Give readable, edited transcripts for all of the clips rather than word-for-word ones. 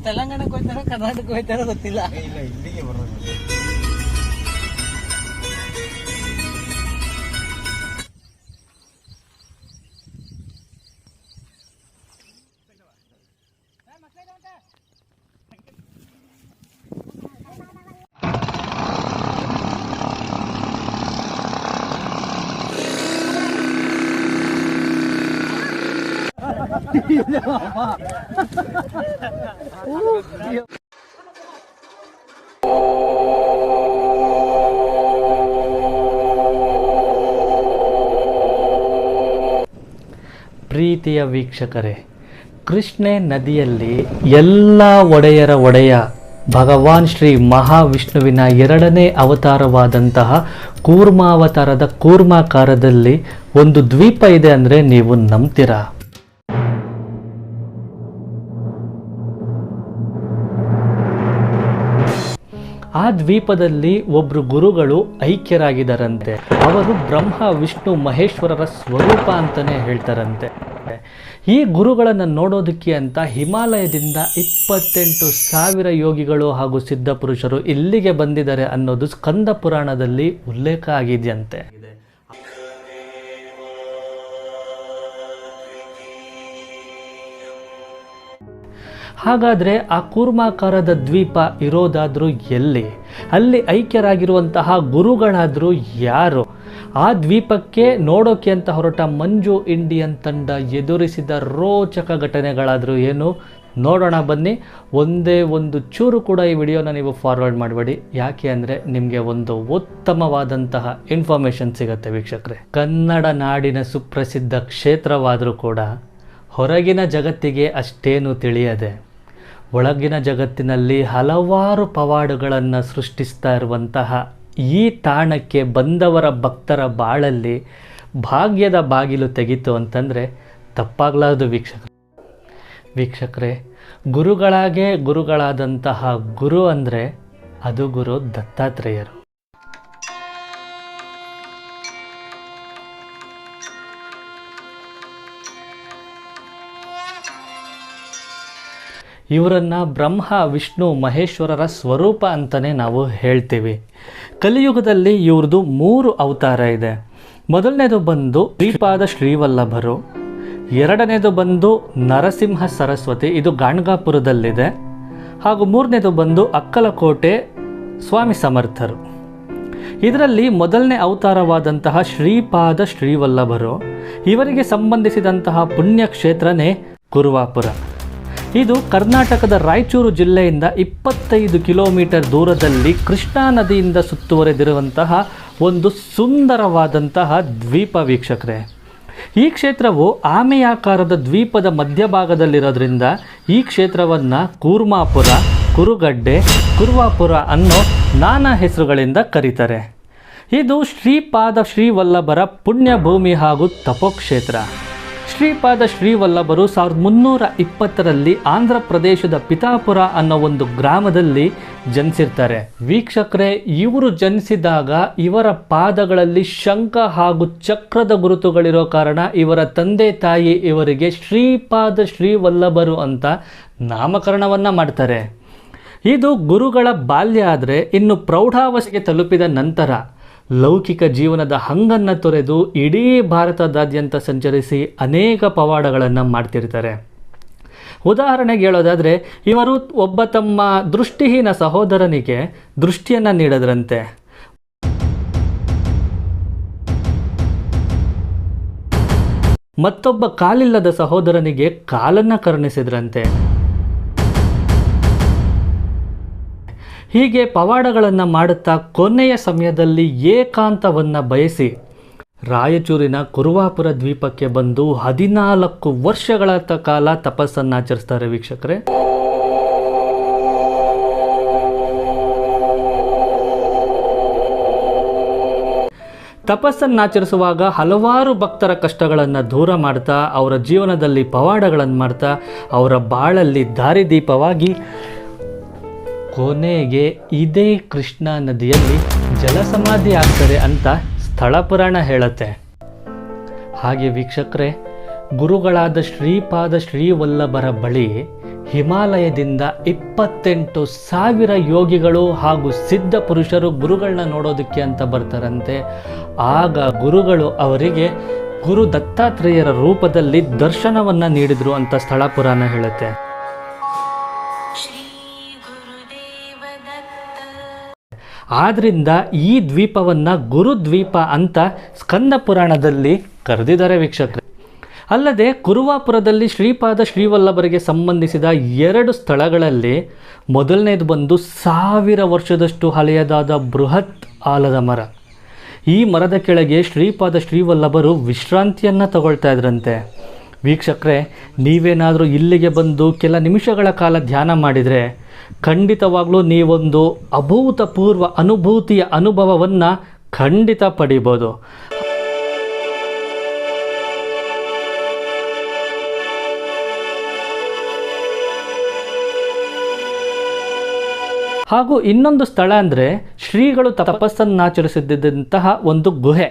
ತೆಲಂಗಾಣಕ್ಕೆ ಹೋಗ್ತಾರ ಕರ್ನಾಟಕಕ್ಕೆ ಹೋಗ್ತಾರ ಗೊತ್ತಿಲ್ಲ. ಇಲ್ಲ ಇಲ್ಲಿಗೆ ಬರೋದು. ಪ್ರೀತಿಯ ವೀಕ್ಷಕರೇ, ಕೃಷ್ಣೆ ನದಿಯಲ್ಲಿ ಎಲ್ಲ ಒಡೆಯರ ಒಡೆಯ ಭಗವಾನ್ ಶ್ರೀ ಮಹಾವಿಷ್ಣುವಿನ ಎರಡನೇ ಅವತಾರವಾದಂತಹ ಕೂರ್ಮಾವತಾರದ ಕೂರ್ಮಾಕಾರದಲ್ಲಿ ಒಂದು ದ್ವೀಪ ಇದೆ ಅಂದರೆ ನೀವು ನಂಬ್ತೀರಾ? ಆ ದ್ವೀಪದಲ್ಲಿ ಒಬ್ಬರು ಗುರುಗಳು ಐಕ್ಯರಾಗಿದ್ದಾರಂತೆ. ಅವರು ಬ್ರಹ್ಮ ವಿಷ್ಣು ಮಹೇಶ್ವರರ ಸ್ವರೂಪ ಅಂತಲೇ ಹೇಳ್ತಾರಂತೆ. ಈ ಗುರುಗಳನ್ನು ನೋಡೋದಕ್ಕೆ ಅಂತ ಹಿಮಾಲಯದಿಂದ 28,000 ಯೋಗಿಗಳು ಹಾಗೂ ಸಿದ್ಧ ಪುರುಷರು ಇಲ್ಲಿಗೆ ಬಂದಿದ್ದಾರೆ ಅನ್ನೋದು ಸ್ಕಂದ ಪುರಾಣದಲ್ಲಿ ಉಲ್ಲೇಖ ಆಗಿದೆಯಂತೆ. ಹಾಗಾದರೆ ಆ ಕೂರ್ಮಾಕಾರದ ದ್ವೀಪ ಇರೋದಾದರೂ ಎಲ್ಲಿ? ಅಲ್ಲಿ ಐಕ್ಯರಾಗಿರುವಂತಹ ಗುರುಗಳಾದರೂ ಯಾರು? ಆ ದ್ವೀಪಕ್ಕೆ ನೋಡೋಕೆ ಅಂತ ಹೊರಟ ಮಂಜು ಇಂಡಿಯನ್ ತಂಡ ಎದುರಿಸಿದ ರೋಚಕ ಘಟನೆಗಳಾದರೂ ಏನು? ನೋಡೋಣ ಬನ್ನಿ. ಒಂದೇ ಒಂದು ಚೂರು ಕೂಡ ಈ ವಿಡಿಯೋನ ನೀವು ಫಾರ್ವರ್ಡ್ ಮಾಡಬೇಡಿ. ಯಾಕೆ ಅಂದರೆ ನಿಮಗೆ ಒಂದು ಉತ್ತಮವಾದಂತಹ ಇನ್ಫಾರ್ಮೇಷನ್ ಸಿಗುತ್ತೆ ವೀಕ್ಷಕರೇ. ಕನ್ನಡ ನಾಡಿನ ಸುಪ್ರಸಿದ್ಧ ಕ್ಷೇತ್ರವಾದರೂ ಕೂಡ ಹೊರಗಿನ ಜಗತ್ತಿಗೆ ಅಷ್ಟೇನು ತಿಳಿಯದೆ ಒಳಗಿನ ಜಗತ್ತಿನಲ್ಲಿ ಹಲವಾರು ಪವಾಡಗಳನ್ನು ಸೃಷ್ಟಿಸ್ತಾ ಇರುವಂತಹ ಈ ತಾಣಕ್ಕೆ ಬಂದವರ ಭಕ್ತರ ಬಾಳಲ್ಲಿ ಭಾಗ್ಯದ ಬಾಗಿಲು ತೆಗಿತು ಅಂತಂದರೆ ತಪ್ಪಾಗಲಾರದು ವೀಕ್ಷಕರೇ. ಗುರುಗಳಾಗೇ ಗುರುಗಳಾದಂತಹ ಗುರು ಅಂದರೆ ಅದು ಗುರು ದತ್ತಾತ್ರೇಯರು. ಇವರನ್ನು ಬ್ರಹ್ಮ ವಿಷ್ಣು ಮಹೇಶ್ವರರ ಸ್ವರೂಪ ಅಂತಲೇ ನಾವು ಹೇಳ್ತೀವಿ. ಕಲಿಯುಗದಲ್ಲಿ ಇವ್ರದ್ದು 3 ಅವತಾರ ಇದೆ. ಮೊದಲನೇದು ಬಂದು ಶ್ರೀಪಾದ ಶ್ರೀವಲ್ಲಭರು, ಎರಡನೇದು ಬಂದು ನರಸಿಂಹ ಸರಸ್ವತಿ, ಇದು ಗಾಣಗಾಪುರದಲ್ಲಿದೆ, ಹಾಗೂ ಮೂರನೇದು ಬಂದು ಅಕ್ಕಲಕೋಟೆ ಸ್ವಾಮಿ ಸಮರ್ಥರು. ಇದರಲ್ಲಿ ಮೊದಲನೇ ಅವತಾರವಾದಂತಹ ಶ್ರೀಪಾದ ಶ್ರೀವಲ್ಲಭರು, ಇವರಿಗೆ ಸಂಬಂಧಿಸಿದಂತಹ ಪುಣ್ಯಕ್ಷೇತ್ರನೇ ಕುರುವಾಪುರ. ಇದು ಕರ್ನಾಟಕದ ರಾಯಚೂರು ಜಿಲ್ಲೆಯಿಂದ 25 ಕಿಲೋಮೀಟರ್ ದೂರದಲ್ಲಿ ಕೃಷ್ಣಾ ನದಿಯಿಂದ ಸುತ್ತುವರೆದಿರುವಂತಹ ಒಂದು ಸುಂದರವಾದಂತಹ ದ್ವೀಪ ವೀಕ್ಷಕರೇ. ಈ ಕ್ಷೇತ್ರವು ಆಮೆಯಾಕಾರದ ದ್ವೀಪದ ಮಧ್ಯಭಾಗದಲ್ಲಿರೋದ್ರಿಂದ ಈ ಕ್ಷೇತ್ರವನ್ನು ಕೂರ್ಮಾಪುರ, ಕುರುಗಡ್ಡೆ, ಕುರುವಾಪುರ ಅನ್ನೋ ನಾನಾ ಹೆಸರುಗಳಿಂದ ಕರೀತಾರೆ. ಇದು ಶ್ರೀಪಾದ ಶ್ರೀವಲ್ಲಭರ ಪುಣ್ಯಭೂಮಿ ಹಾಗೂ ತಪೋಕ್ಷೇತ್ರ. ಶ್ರೀಪಾದ ಶ್ರೀವಲ್ಲಭರು 1320ರಲ್ಲಿ ಆಂಧ್ರ ಪ್ರದೇಶದ ಪಿತಾಪುರ ಅನ್ನೋ ಒಂದು ಗ್ರಾಮದಲ್ಲಿ ಜನಿಸಿರ್ತಾರೆ. ವೀಕ್ಷಕರೇ, ಇವರು ಜನಿಸಿದಾಗ ಇವರ ಪಾದಗಳಲ್ಲಿ ಶಂಖ ಹಾಗೂ ಚಕ್ರದ ಗುರುತುಗಳಿರೋ ಕಾರಣ ಇವರ ತಂದೆ ತಾಯಿ ಇವರಿಗೆ ಶ್ರೀಪಾದ ಶ್ರೀವಲ್ಲಭರು ಅಂತ ನಾಮಕರಣವನ್ನು ಮಾಡ್ತಾರೆ. ಇದು ಗುರುಗಳ ಬಾಲ್ಯ. ಆದರೆ ಇನ್ನು ಪ್ರೌಢಾವಸ್ಥೆಗೆ ತಲುಪಿದ ನಂತರ ಲೌಕಿಕ ಜೀವನದ ಹಂಗನ್ನು ತೊರೆದು ಇಡೀ ಭಾರತದಾದ್ಯಂತ ಸಂಚರಿಸಿ ಅನೇಕ ಪವಾಡಗಳನ್ನು ಮಾಡ್ತಿರ್ತಾರೆ. ಉದಾಹರಣೆಗೆ ಹೇಳೋದಾದರೆ, ಇವರು ಒಬ್ಬ ತಮ್ಮ ದೃಷ್ಟಿಹೀನ ಸಹೋದರನಿಗೆ ದೃಷ್ಟಿಯನ್ನು ನೀಡಿದ್ರಂತೆ. ಮತ್ತೊಬ್ಬ ಕಾಲಿಲ್ಲದ ಸಹೋದರನಿಗೆ ಕಾಲನ್ನು ಕರುಣಿಸಿದ್ರಂತೆ. ಹೀಗೆ ಪವಾಡಗಳನ್ನು ಮಾಡುತ್ತಾ ಕೊನೆಯ ಸಮಯದಲ್ಲಿ ಏಕಾಂತವನ್ನು ಬಯಸಿ ರಾಯಚೂರಿನ ಕುರುವಾಪುರ ದ್ವೀಪಕ್ಕೆ ಬಂದು 14 ವರ್ಷಗಳ ಕಾಲ ತಪಸ್ಸನ್ನಾಚರಿಸ್ತಾರೆ ವೀಕ್ಷಕರೇ. ತಪಸ್ಸನ್ನಾಚರಿಸುವಾಗ ಹಲವಾರು ಭಕ್ತರ ಕಷ್ಟಗಳನ್ನು ದೂರ ಮಾಡ್ತಾ, ಅವರ ಜೀವನದಲ್ಲಿ ಪವಾಡಗಳನ್ನು ಮಾಡ್ತಾ, ಅವರ ಬಾಳಲ್ಲಿ ದಾರಿದೀಪವಾಗಿ ಕೊನೆಗೆ ಇದೇ ಕೃಷ್ಣಾ ನದಿಯಲ್ಲಿ ಜಲಸಮಾಧಿ ಆಗ್ತಾರೆ ಅಂತ ಸ್ಥಳ ಪುರಾಣ ಹೇಳುತ್ತೆ. ಹಾಗೆ ವೀಕ್ಷಕರೇ, ಗುರುಗಳಾದ ಶ್ರೀಪಾದ ಶ್ರೀವಲ್ಲಭರ ಬಳಿ ಹಿಮಾಲಯದಿಂದ 28,000 ಯೋಗಿಗಳು ಹಾಗೂ ಸಿದ್ಧ ಪುರುಷರು ಗುರುಗಳನ್ನ ನೋಡೋದಕ್ಕೆ ಅಂತ ಬರ್ತಾರಂತೆ. ಆಗ ಗುರುಗಳು ಅವರಿಗೆ ಗುರು ದತ್ತಾತ್ರೇಯರ ರೂಪದಲ್ಲಿ ದರ್ಶನವನ್ನು ನೀಡಿದರು ಅಂತ ಸ್ಥಳ ಪುರಾಣ ಹೇಳುತ್ತೆ. ಆದ್ರಿಂದ ಈ ದ್ವೀಪವನ್ನು ಗುರುದ್ವೀಪ ಅಂತ ಸ್ಕಂದ ಪುರಾಣದಲ್ಲಿ ಕರೆದಿದ್ದಾರೆ ವೀಕ್ಷಕರೇ. ಅಲ್ಲದೆ ಕುರುವಾಪುರದಲ್ಲಿ ಶ್ರೀಪಾದ ಶ್ರೀವಲ್ಲಭರಿಗೆ ಸಂಬಂಧಿಸಿದ 2 ಸ್ಥಳಗಳಲ್ಲಿ ಮೊದಲನೇದು ಬಂದು 1000 ವರ್ಷದಷ್ಟು ಹಳೆಯದಾದ ಬೃಹತ್ ಆಲದ ಮರ. ಈ ಮರದ ಕೆಳಗೆ ಶ್ರೀಪಾದ ಶ್ರೀವಲ್ಲಭರು ವಿಶ್ರಾಂತಿಯನ್ನು ತಗೊಳ್ತಾ ಇದ್ರಂತೆ. ವೀಕ್ಷಕರೇ, ನೀವೇನಾದರೂ ಇಲ್ಲಿಗೆ ಬಂದು ಕೆಲ ನಿಮಿಷಗಳ ಕಾಲ ಧ್ಯಾನ ಮಾಡಿದರೆ ಖಂಡಿತವಾಗ್ಲೂ ನೀವೊಂದು ಅಭೂತಪೂರ್ವ ಅನುಭವವನ್ನು ಖಂಡಿತ ಪಡಿಬೋದು. ಹಾಗೂ ಇನ್ನೊಂದು ಸ್ಥಳ ಅಂದರೆ ಶ್ರೀಗಳು ತಪಸ್ಸನ್ನಾಚರಿಸಿದ್ದಂತಹ ಒಂದು ಗುಹೆ.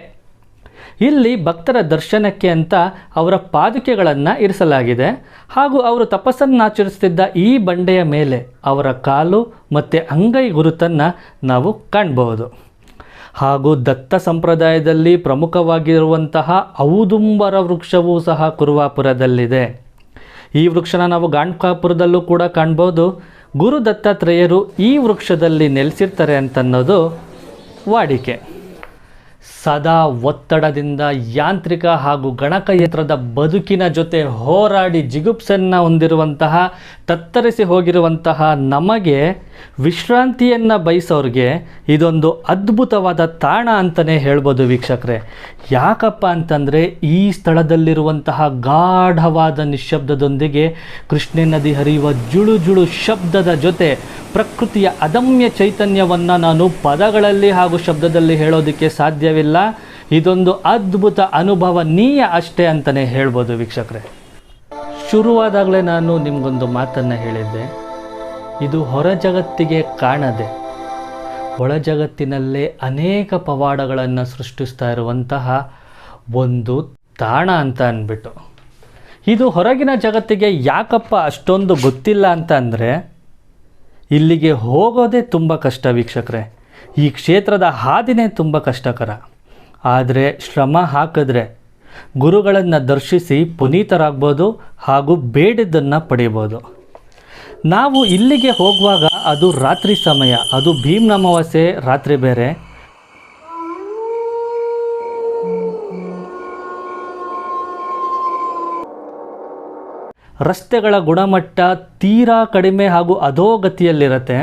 ಇಲ್ಲಿ ಭಕ್ತರ ದರ್ಶನಕ್ಕೆ ಅಂತ ಅವರ ಪಾದುಕೆಗಳನ್ನು ಇರಿಸಲಾಗಿದೆ. ಹಾಗೂ ಅವರು ತಪಸ್ಸನ್ನಾಚರಿಸುತ್ತಿದ್ದ ಈ ಬಂಡೆಯ ಮೇಲೆ ಅವರ ಕಾಲು ಮತ್ತು ಅಂಗೈ ಗುರುತನ್ನು ನಾವು ಕಾಣಬಹುದು. ಹಾಗೂ ದತ್ತ ಸಂಪ್ರದಾಯದಲ್ಲಿ ಪ್ರಮುಖವಾಗಿರುವಂತಹ ಔದುಂಬರ ವೃಕ್ಷವೂ ಸಹ ಕುರುವಾಪುರದಲ್ಲಿದೆ. ಈ ವೃಕ್ಷನ ನಾವು ಗಾಣಕಾಪುರದಲ್ಲೂ ಕೂಡ ಕಾಣ್ಬೋದು. ಗುರು ದತ್ತಾತ್ರೇಯರು ಈ ವೃಕ್ಷದಲ್ಲಿ ನೆಲೆಸಿರ್ತಾರೆ ಅಂತನ್ನೋದು ವಾಡಿಕೆ. ಸದಾ ಒತ್ತಡದಿಂದ ಯಾಂತ್ರಿಕ ಹಾಗೂ ಗಣಕಯಂತ್ರದ ಬದುಕಿನ ಜೊತೆ ಹೋರಾಡಿ ಜಿಗುಪ್ಸನ್ನು ಹೊಂದಿರುವಂತಹ ತತ್ತರಿಸಿ ಹೋಗಿರುವಂತಹ ನಮಗೆ ವಿಶ್ರಾಂತಿಯನ್ನು ಬಯಸೋರಿಗೆ ಇದೊಂದು ಅದ್ಭುತವಾದ ತಾಣ ಅಂತಲೇ ಹೇಳ್ಬೋದು ವೀಕ್ಷಕರೇ. ಯಾಕಪ್ಪ ಅಂತಂದರೆ ಈ ಸ್ಥಳದಲ್ಲಿರುವಂತಹ ಗಾಢವಾದ ನಿಶ್ಶಬ್ದದೊಂದಿಗೆ ಕೃಷ್ಣೆ ನದಿ ಹರಿಯುವ ಜುಳು ಜುಳು ಶಬ್ದದ ಜೊತೆ ಪ್ರಕೃತಿಯ ಅದಮ್ಯ ಚೈತನ್ಯವನ್ನು ನಾನು ಪದಗಳಲ್ಲಿ ಹಾಗೂ ಶಬ್ದದಲ್ಲಿ ಹೇಳೋದಕ್ಕೆ ಸಾಧ್ಯವಿಲ್ಲ. ಇದೊಂದು ಅದ್ಭುತ ಅನುಭವನೀಯ ಅಷ್ಟೇ ಅಂತಲೇ ಹೇಳ್ಬೋದು ವೀಕ್ಷಕರೇ. ಶುರುವಾದಾಗಲೇ ನಾನು ನಿಮಗೊಂದು ಮಾತನ್ನು ಹೇಳಿದ್ದೆ. ಇದು ಹೊರ ಜಗತ್ತಿಗೆ ಕಾಣದೆ ಒಳ ಜಗತ್ತಿನಲ್ಲೇ ಅನೇಕ ಪವಾಡಗಳನ್ನು ಸೃಷ್ಟಿಸ್ತಾ ಇರುವಂತಹ ಒಂದು ತಾಣ ಅಂತ ಅಂದ್ಬಿಟ್ಟು. ಇದು ಹೊರಗಿನ ಜಗತ್ತಿಗೆ ಯಾಕಪ್ಪ ಅಷ್ಟೊಂದು ಗೊತ್ತಿಲ್ಲ ಅಂತ ಅಂದರೆ ಇಲ್ಲಿಗೆ ಹೋಗೋದೇ ತುಂಬ ಕಷ್ಟ ವೀಕ್ಷಕರೇ. ಈ ಕ್ಷೇತ್ರದ ಹಾದಿನೇ ತುಂಬ ಕಷ್ಟಕರ. ಆದರೆ ಶ್ರಮ ಹಾಕಿದ್ರೆ ಗುರುಗಳನ್ನು ದರ್ಶಿಸಿ ಪುನೀತರಾಗ್ಬೋದು ಹಾಗೂ ಬೇಡಿದ್ದನ್ನು ಪಡೆಯಬೋದು. ನಾವು ಇಲ್ಲಿಗೆ ಹೋಗುವಾಗ ಅದು ರಾತ್ರಿ ಸಮಯ, ಅದು ಭೀಮ್ನ ಅಮಾವಾಸ್ಯೆ ರಾತ್ರಿ ಬೇರೆ. ರಸ್ತೆಗಳ ಗುಣಮಟ್ಟ ತೀರಾ ಕಡಿಮೆ ಹಾಗೂ ಅಧೋಗತಿಯಲ್ಲಿರುತ್ತೆ.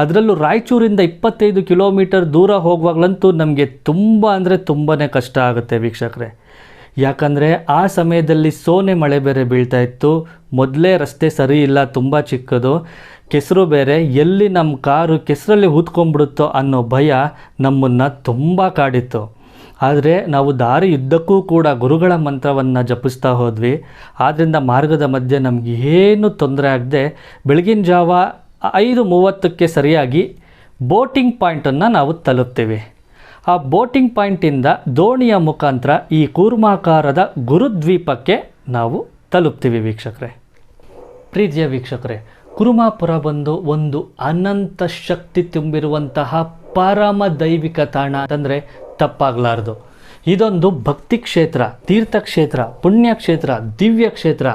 ಅದರಲ್ಲೂ ರಾಯಚೂರಿಂದ 25 ಕಿಲೋಮೀಟರ್ ದೂರ ಹೋಗುವಾಗಲಂತೂ ನಮಗೆ ತುಂಬ ಅಂದರೆ ತುಂಬಾ ಕಷ್ಟ ಆಗುತ್ತೆ ವೀಕ್ಷಕರೇ. ಯಾಕಂದರೆ ಆ ಸಮಯದಲ್ಲಿ ಸೋನೆ ಮಳೆ ಬೇರೆ ಬೀಳ್ತಾ ಇತ್ತು. ಮೊದಲೇ ರಸ್ತೆ ಸರಿ ಇಲ್ಲ, ತುಂಬ ಚಿಕ್ಕದು, ಕೆಸರು ಬೇರೆ. ಎಲ್ಲಿ ನಮ್ಮ ಕಾರು ಕೆಸರಲ್ಲಿ ಹೂತ್ಕೊಂಡ್ಬಿಡುತ್ತೋ ಅನ್ನೋ ಭಯ ನಮ್ಮನ್ನು ತುಂಬ ಕಾಡಿತ್ತು. ಆದರೆ ನಾವು ದಾರಿ ಯುದ್ಧಕ್ಕೂ ಕೂಡ ಗುರುಗಳ ಮಂತ್ರವನ್ನು ಜಪಿಸ್ತಾ ಹೋದ್ವಿ. ಆದ್ದರಿಂದ ಮಾರ್ಗದ ಮಧ್ಯೆ ನಮಗೆ ಏನು ತೊಂದರೆ ಆಗದೆ ಬೆಳಗಿನ ಜಾವ 5:30ಕ್ಕೆ ಸರಿಯಾಗಿ ಬೋಟಿಂಗ್ ಪಾಯಿಂಟನ್ನು ನಾವು ತಲುಪ್ತೀವಿ. ಆ ಬೋಟಿಂಗ್ ಪಾಯಿಂಟಿಂದ ದೋಣಿಯ ಮುಖಾಂತರ ಈ ಕೂರ್ಮಾಕಾರದ ಗುರುದ್ವೀಪಕ್ಕೆ ನಾವು ತಲುಪ್ತೀವಿ ವೀಕ್ಷಕರೇ. ಪ್ರೀತಿಯ ವೀಕ್ಷಕರೇ, ಕುರುಮಾಪುರ ಬಂದು ಒಂದು ಅನಂತ ಶಕ್ತಿ ತುಂಬಿರುವಂತಹ ಪರಮ ದೈವಿಕ ತಾಣ ಅಂತಂದರೆ ತಪ್ಪಾಗಲಾರ್ದು. ಇದೊಂದು ಭಕ್ತಿ ಕ್ಷೇತ್ರ, ತೀರ್ಥಕ್ಷೇತ್ರ, ಪುಣ್ಯಕ್ಷೇತ್ರ, ದಿವ್ಯ ಕ್ಷೇತ್ರ.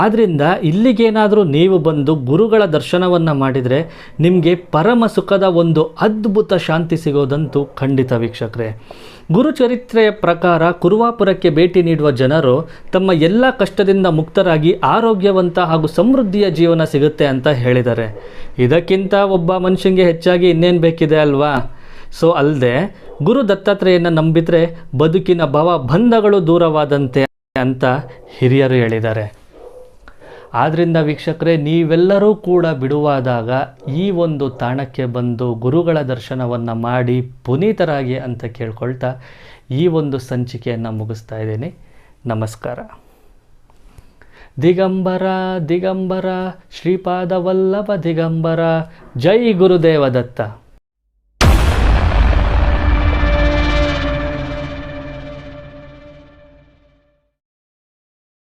ಆದ್ದರಿಂದ ಇಲ್ಲಿಗೇನಾದರೂ ನೀವು ಬಂದು ಗುರುಗಳ ದರ್ಶನವನ್ನು ಮಾಡಿದರೆ ನಿಮಗೆ ಪರಮ ಸುಖದ ಒಂದು ಅದ್ಭುತ ಶಾಂತಿ ಸಿಗೋದಂತೂ ಖಂಡಿತ ವೀಕ್ಷಕರೇ. ಗುರುಚರಿತ್ರೆಯ ಪ್ರಕಾರ ಕುರುವಾಪುರಕ್ಕೆ ಭೇಟಿ ನೀಡುವ ಜನರು ತಮ್ಮ ಎಲ್ಲ ಕಷ್ಟದಿಂದ ಮುಕ್ತರಾಗಿ ಆರೋಗ್ಯವಂತ ಹಾಗೂ ಸಮೃದ್ಧಿಯ ಜೀವನ ಸಿಗುತ್ತೆ ಅಂತ ಹೇಳಿದ್ದಾರೆ. ಇದಕ್ಕಿಂತ ಒಬ್ಬ ಮನುಷ್ಯನಿಗೆ ಹೆಚ್ಚಾಗಿ ಇನ್ನೇನು ಬೇಕಿದೆ ಅಲ್ವಾ? ಸೊ ಅಲ್ಲದೆ ಗುರು ದತ್ತಾತ್ರೇಯನ ನಂಬಿದರೆ ಬದುಕಿನ ಭವಬಂಧಗಳು ದೂರವಾದಂತೆ ಅಂತ ಹಿರಿಯರು ಹೇಳಿದ್ದಾರೆ. ಆದ್ದರಿಂದ ವೀಕ್ಷಕರೇ, ನೀವೆಲ್ಲರೂ ಕೂಡ ಬಿಡುವಾದಾಗ ಈ ಒಂದು ತಾಣಕ್ಕೆ ಬಂದು ಗುರುಗಳ ದರ್ಶನವನ್ನು ಮಾಡಿ ಪುನೀತರಾಗಿ ಅಂತ ಕೇಳ್ಕೊಳ್ತಾ ಈ ಒಂದು ಸಂಚಿಕೆಯನ್ನು ಮುಗಿಸ್ತಾ ಇದ್ದೀನಿ. ನಮಸ್ಕಾರ. ದಿಗಂಬರ ದಿಗಂಬರ ಶ್ರೀಪಾದ ವಲ್ಲಭ ದಿಗಂಬರ. ಜೈ ಗುರುದೇವ ದತ್ತ.